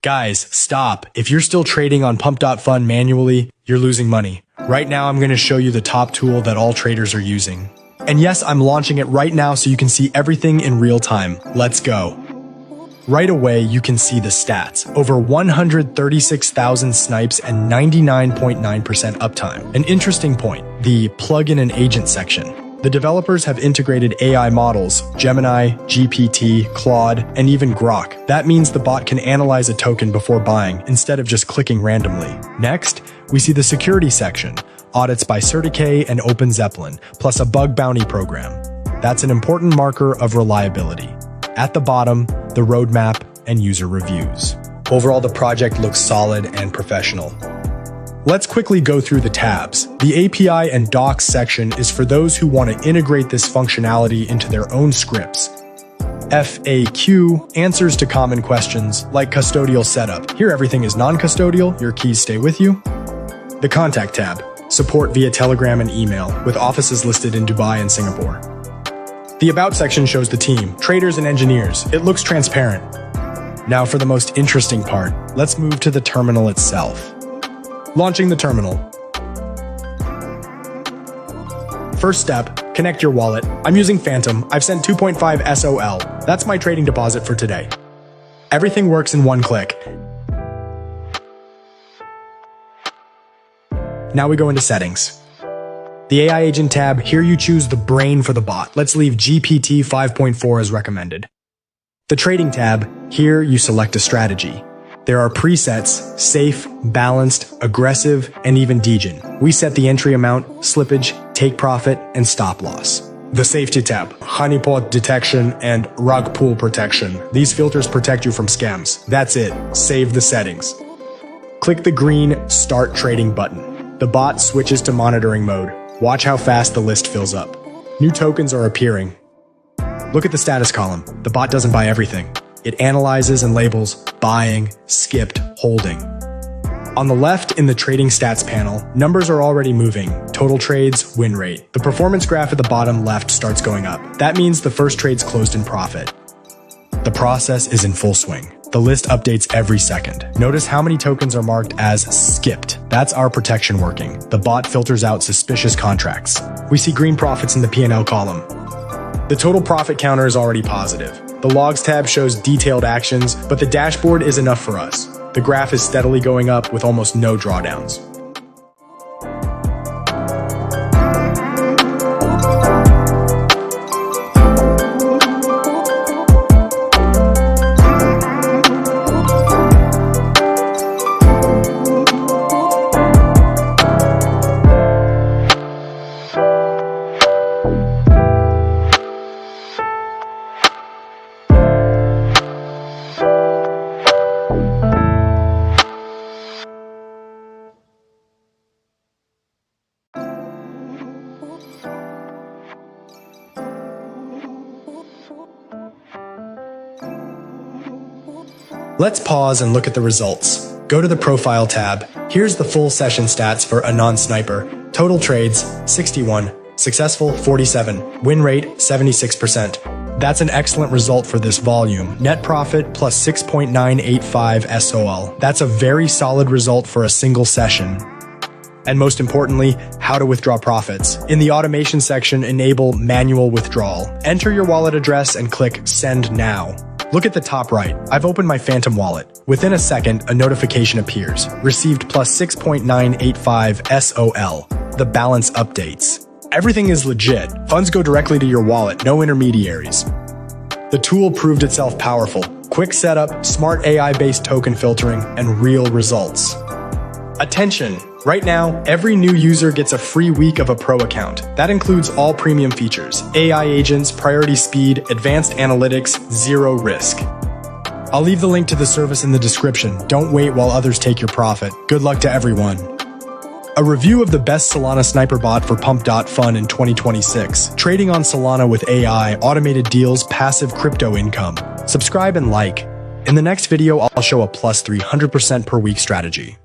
Guys, stop. If you're still trading on Pump.Fun manually, you're losing money. Right now, I'm going to show you the top tool that all traders are using. And yes, I'm launching it right now so you can see everything in real time. Let's go. Right away, you can see the stats. Over 136,000 snipes and 99.9% uptime. An interesting point, the plugin and agent section. The developers have integrated AI models, Gemini, GPT, Claude, and even Grok. That means the bot can analyze a token before buying, instead of just clicking randomly. Next, we see the security section, audits by CertiK and OpenZeppelin, plus a bug bounty program. That's an important marker of reliability. At the bottom, the roadmap and user reviews. Overall, the project looks solid and professional. Let's quickly go through the tabs. The API and docs section is for those who want to integrate this functionality into their own scripts. FAQ, answers to common questions like custodial setup. Here everything is non-custodial, your keys stay with you. The contact tab, support via Telegram and email, with offices listed in Dubai and Singapore. The about section shows the team, traders and engineers. It looks transparent. Now for the most interesting part, let's move to the terminal itself. Launching the terminal. First step, connect your wallet. I'm using Phantom. I've sent 2.5 SOL. That's my trading deposit for today. Everything works in one click. Now we go into settings. The AI agent tab, here you choose the brain for the bot. Let's leave GPT 5.4 as recommended. The trading tab, here you select a strategy. There are presets, safe, balanced, aggressive, and even degen. We set the entry amount, slippage, take profit, and stop loss. The safety tab, honeypot detection and rug pull protection. These filters protect you from scams. That's it. Save the settings. Click the green Start Trading button. The bot switches to monitoring mode. Watch how fast the list fills up. New tokens are appearing. Look at the status column. The bot doesn't buy everything. It analyzes and labels buying, skipped, holding. On the left in the trading stats panel, numbers are already moving. Total trades, win rate. The performance graph at the bottom left starts going up. That means the first trade's closed in profit. The process is in full swing. The list updates every second. Notice how many tokens are marked as skipped. That's our protection working. The bot filters out suspicious contracts. We see green profits in the P&L column. The total profit counter is already positive. The Logs tab shows detailed actions, but the dashboard is enough for us. The graph is steadily going up with almost no drawdowns. Let's pause and look at the results. Go to the Profile tab. Here's the full session stats for a non-sniper. Total trades, 61. Successful, 47. Win rate, 76%. That's an excellent result for this volume. Net profit plus 6.985 SOL. That's a very solid result for a single session. And most importantly, how to withdraw profits. In the automation section, enable manual withdrawal. Enter your wallet address and click Send Now. Look at the top right. I've opened my Phantom wallet. Within a second, a notification appears. Received plus 6.985 SOL. The balance updates. Everything is legit. Funds go directly to your wallet, no intermediaries. The tool proved itself powerful. Quick setup, smart AI-based token filtering, and real results. Attention! Right now, every new user gets a free week of a pro account. That includes all premium features, AI agents, priority speed, advanced analytics, zero risk. I'll leave the link to the service in the description. Don't wait while others take your profit. Good luck to everyone. A review of the best Solana Sniper Bot for Pump.Fun in 2026. Trading on Solana with AI, automated deals, passive crypto income. Subscribe and like. In the next video, I'll show a plus 300% per week strategy.